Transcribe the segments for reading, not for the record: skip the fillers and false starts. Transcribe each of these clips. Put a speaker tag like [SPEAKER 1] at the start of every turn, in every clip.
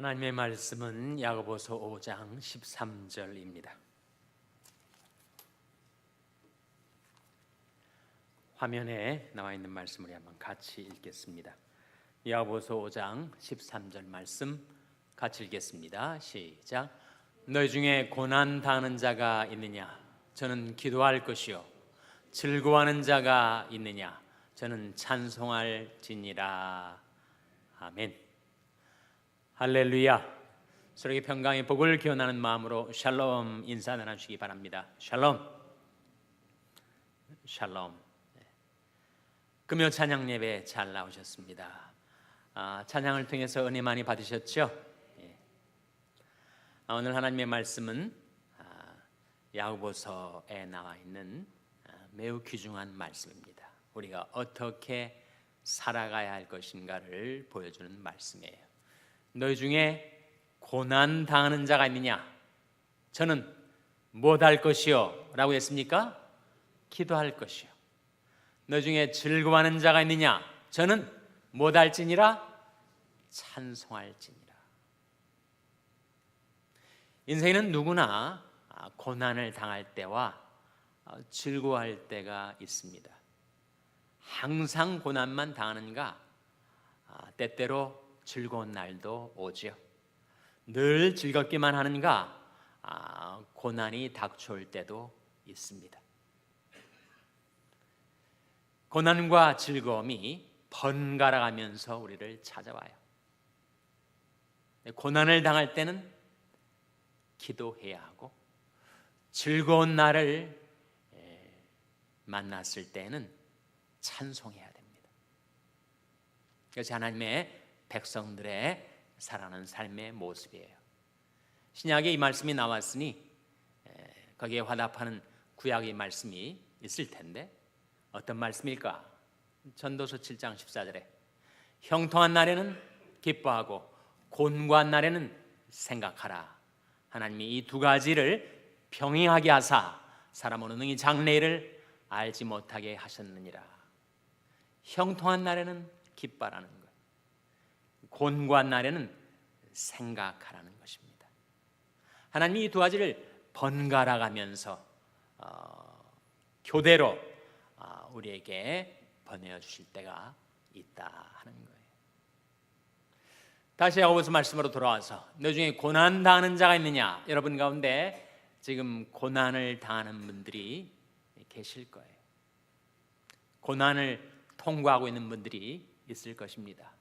[SPEAKER 1] 하나님의 말씀은 야고보서 5장 13절입니다. 화면에 나와 있는 말씀을 한번 같이 읽겠습니다. 야고보서 5장 13절 말씀 같이 읽겠습니다. 시작. 너희 중에 고난 당하는 자가 있느냐? 저는 기도할 것이요. 즐거워하는 자가 있느냐? 저는 찬송할지니라. 아멘. 할렐루야. 서로에게 평강의 복을 기원하는 마음으로 샬롬 인사 나누시기 바랍니다. 샬롬. 샬롬. 금요 찬양 예배 잘 나오셨습니다. 찬양을 통해서 은혜 많이 받으셨죠? 오늘 하나님의 말씀은 야고보서에 나와 있는 매우 귀중한 말씀입니다. 우리가 어떻게 살아가야 할 것인가를 보여주는 말씀이에요. 너희 중에 고난 당하는 자가 있느냐? 저는 못할 것이요 라고 했습니까? 기도할 것이요. 너희 중에 즐거워하는 자가 있느냐? 저는 못할지니라 찬송할지니라. 인생에는 누구나 고난을 당할 때와 즐거워할 때가 있습니다. 항상 고난만 당하는가? 때때로 즐거운 날도 오죠. 늘 즐겁기만 하는가? 고난이 닥쳐올 때도 있습니다. 고난과 즐거움이 번갈아 가면서 우리를 찾아와요. 고난을 당할 때는 기도해야 하고, 즐거운 날을 만났을 때는 찬송해야 됩니다. 그것이 하나님의 백성들의 살아가는 삶의 모습이에요. 신약에 이 말씀이 나왔으니 거기에 화답하는 구약의 말씀이 있을 텐데 어떤 말씀일까? 전도서 7장 14절에 형통한 날에는 기뻐하고 곤고한 날에는 생각하라. 하나님이 이 두 가지를 병행하게 하사 사람은 능히 장래일을 알지 못하게 하셨느니라. 형통한 날에는 기뻐하라는 것, 곤고한 날에는 생각하라는 것입니다. 하나님이 이 두 가지를 번갈아 가면서 교대로 우리에게 보내어 주실 때가 있다 하는 거예요. 다시 야고보서 말씀으로 돌아와서 너 중에 고난 당하는 자가 있느냐? 여러분 가운데 지금 고난을 당하는 분들이 계실 거예요. 고난을 통과하고 있는 분들이 있을 것입니다.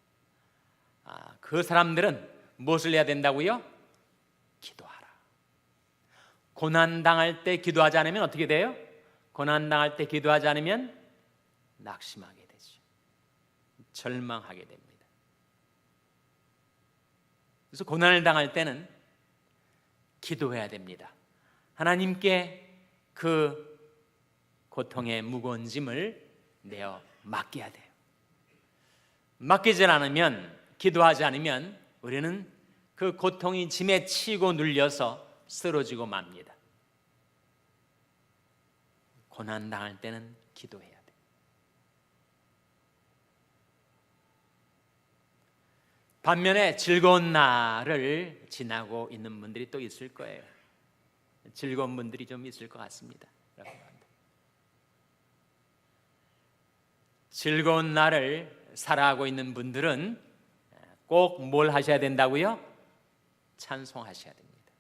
[SPEAKER 1] 그 사람들은 무엇을 해야 된다고요? 기도하라. 고난 당할 때 기도하지 않으면 어떻게 돼요? 고난 당할 때 기도하지 않으면 낙심하게 되죠. 절망하게 됩니다. 그래서 고난을 당할 때는 기도해야 됩니다. 하나님께 그 고통의 무거운 짐을 내어 맡겨야 돼요. 맡기지 않으면, 기도하지 않으면 우리는 그 고통이 짐에 치고 눌려서 쓰러지고 맙니다. 고난 당할 때는 기도해야 돼. 반면에 즐거운 날을 지나고 있는 분들이 또 있을 거예요. 즐거운 분들이 좀 있을 것 같습니다. 즐거운 날을 살아가고 있는 분들은 꼭 뭘 하셔야 된다고요? 찬송하셔야 됩니다.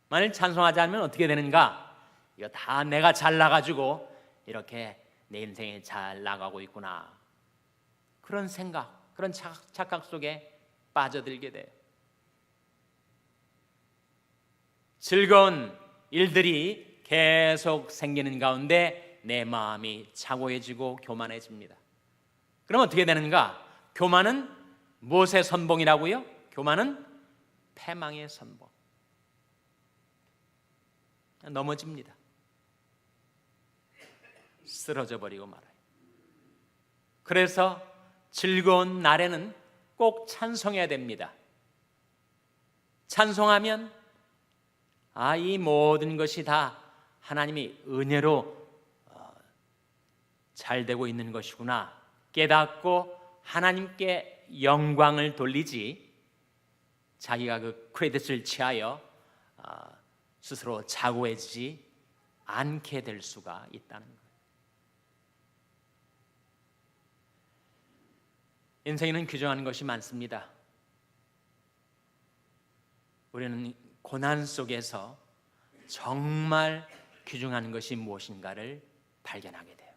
[SPEAKER 1] 만일 찬송하지 않으면 어떻게 되는가? 이거 다 내가 잘나가지고 이렇게 내 인생이 잘 나가고 있구나, 그런 생각, 그런 착각 속에 빠져들게 돼요. 즐거운 일들이 계속 생기는 가운데 내 마음이 차고해지고 교만해집니다. 그럼 어떻게 되는가? 교만은 무엇의 선봉이라고요? 교만은 패망의 선봉. 넘어집니다. 쓰러져 버리고 말아요. 그래서 즐거운 날에는 꼭 찬송해야 됩니다. 찬송하면 이 모든 것이 다 하나님이 은혜로 잘 되고 있는 것이구나 깨닫고 하나님께 영광을 돌리지, 자기가 그 크레딧을 취하여 스스로 자고해지지 않게 될 수가 있다는 거예요. 인생에는 규정하는 것이 많습니다. 우리는 고난 속에서 정말 규정하는 것이 무엇인가를 발견하게 돼요.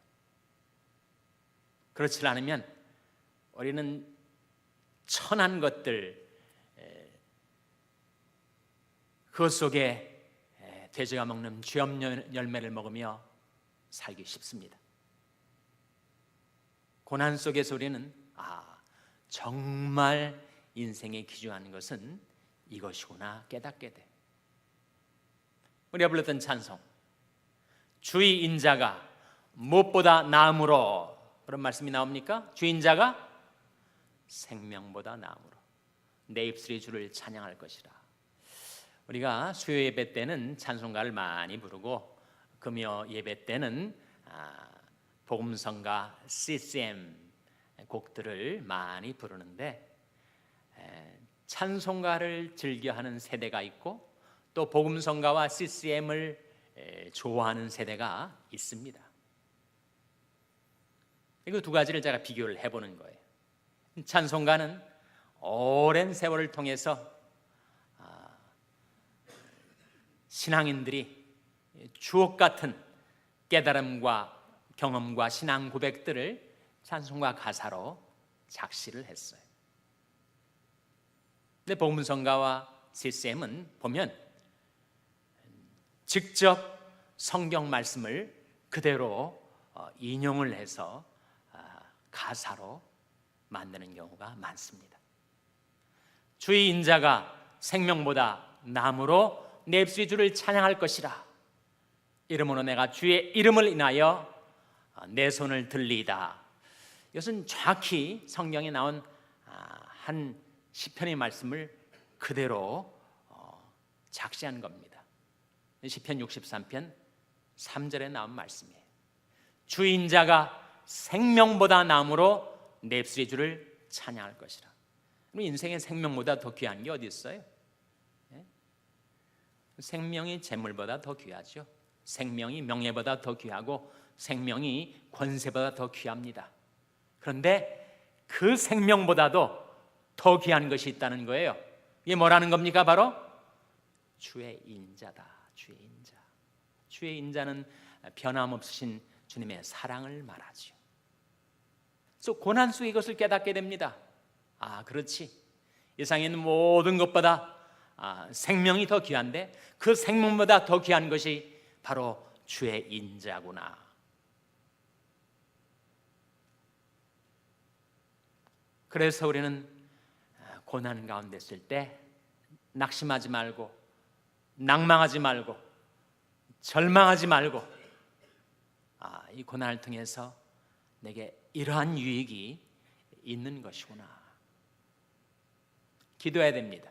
[SPEAKER 1] 그렇지 않으면 우리는 천한 것들, 그 속에 돼지가 먹는 죄업 열매를 먹으며 살기 쉽습니다. 고난 속에서 우리는 정말 인생에 기준하는 것은 이것이구나 깨닫게 돼. 우리가 불렀던 찬송, 주의 인자가 무엇보다 나음으로, 그런 말씀이 나옵니까? 주의 인자가 생명보다 나음으로 내 입술이 주를 찬양할 것이라. 우리가 수요 예배 때는 찬송가를 많이 부르고 금요 예배 때는 복음성가 CCM 곡들을 많이 부르는데, 찬송가를 즐겨하는 세대가 있고 또 복음성가와 CCM을 좋아하는 세대가 있습니다. 이 두 가지를 제가 비교를 해보는 거예요. 찬송가는 오랜 세월을 통해서 신앙인들이 주옥 같은 깨달음과 경험과 신앙 고백들을 찬송가 가사로 작시를 했어요. 근데 복음성가와 CCM은 보면 직접 성경 말씀을 그대로 인용을 해서 가사로 만드는 경우가 많습니다. 주의 인자가 생명보다 나음으로 내 입술이 주를 찬양할 것이라. 이름으로 내가 주의 이름을 인하여 내 손을 들리이다. 이것은 정확히 성경에 나온 한 시편의 말씀을 그대로 작시한 겁니다. 시편 63편 3절에 나온 말씀이에요. 주의 인자가 생명보다 나음으로 내 입술이 주를 찬양할 것이라. 인생의 생명보다 더 귀한 게 어디 있어요? 생명이 재물보다 더 귀하죠. 생명이 명예보다 더 귀하고 생명이 권세보다 더 귀합니다. 그런데 그 생명보다도 더 귀한 것이 있다는 거예요. 이게 뭐라는 겁니까? 바로 주의 인자다. 주의 인자. 주의 인자는 변함없으신 주님의 사랑을 말하죠. 그래서 고난 속에 이것을 깨닫게 됩니다. 그렇지. 이 세상에 있는 모든 것보다 생명이 더 귀한데 그 생명보다 더 귀한 것이 바로 주의 인자구나. 그래서 우리는 고난 가운데 있을 때 낙심하지 말고 낭망하지 말고 절망하지 말고 이 고난을 통해서 내게 이러한 유익이 있는 것이구나. 기도해야 됩니다.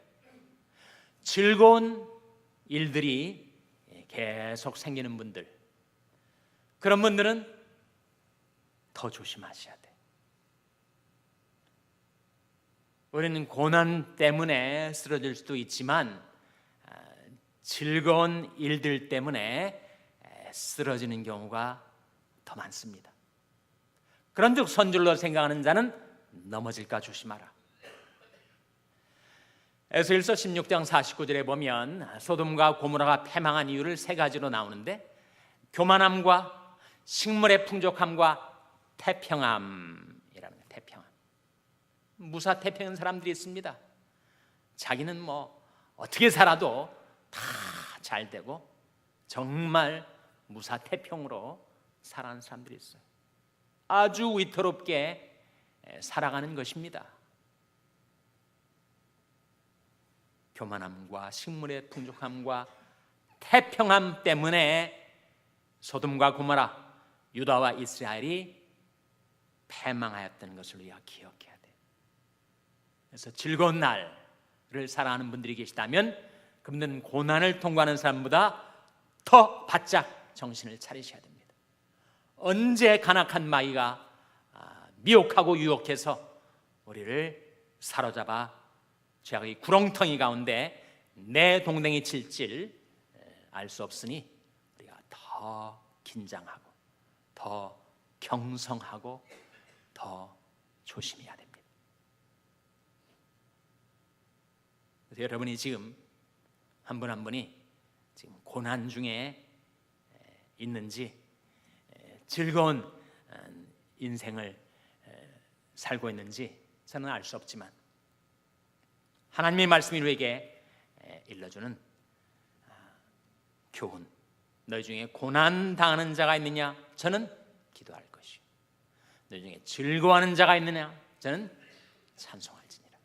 [SPEAKER 1] 즐거운 일들이 계속 생기는 분들, 그런 분들은 더 조심하셔야 돼. 우리는 고난 때문에 쓰러질 수도 있지만 즐거운 일들 때문에 쓰러지는 경우가 더 많습니다. 그런즉 선줄로 생각하는 자는 넘어질까 조심하라. 에스겔서 16장 49절에 보면 소돔과 고모라가 패망한 이유를 세 가지로 나오는데, 교만함과 식물의 풍족함과 태평함이라는 거예요. 태평함. 무사태평한 사람들이 있습니다. 자기는 뭐 어떻게 살아도 다 잘 되고 정말 무사태평으로 살아가는 사람들이 있어요. 아주 위태롭게 살아가는 것입니다. 교만함과 식물의 풍족함과 태평함 때문에 소돔과 고모라, 유다와 이스라엘이 패망하였다는 것을 우리가 기억해야 돼요. 그래서 즐거운 날을 살아가는 분들이 계시다면 그분들은 고난을 통과하는 사람보다 더 바짝 정신을 차리셔야 됩니다. 언제 간악한 마귀가 미혹하고 유혹해서 우리를 사로잡아 죄악의 구렁텅이 가운데 내 동댕이 칠질 알 수 없으니 우리가 더 긴장하고 더 경성하고 더 조심해야 됩니다. 그래서 여러분이 지금 한 분 한 분이 지금 고난 중에 있는지, 즐거운 인생을 살고 있는지 저는 알 수 없지만 하나님의 말씀이 우리에게 일러주는 교훈, 너희 중에 고난 당하는 자가 있느냐? 저는 기도할 것이요. 너희 중에 즐거워하는 자가 있느냐? 저는 찬송할지니라.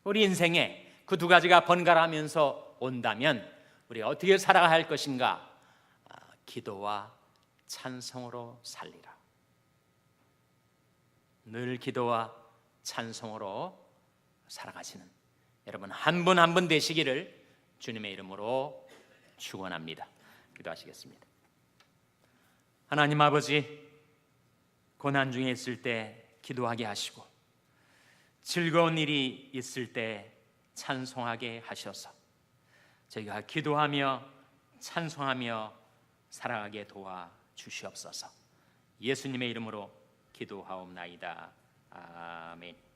[SPEAKER 1] 우리 인생에 그 두 가지가 번갈아가면서 온다면 우리가 어떻게 살아가야 할 것인가? 기도와 찬송으로 살리라. 늘 기도와 찬송으로 살아가시는 여러분 한 분 한 분 되시기를 주님의 이름으로 축원합니다. 기도하시겠습니다. 하나님 아버지, 고난 중에 있을 때 기도하게 하시고 즐거운 일이 있을 때 찬송하게 하셔서 저희가 기도하며 찬송하며 살아가게 도와 주시옵소서. 예수님의 이름으로 기도하옵나이다. 아멘.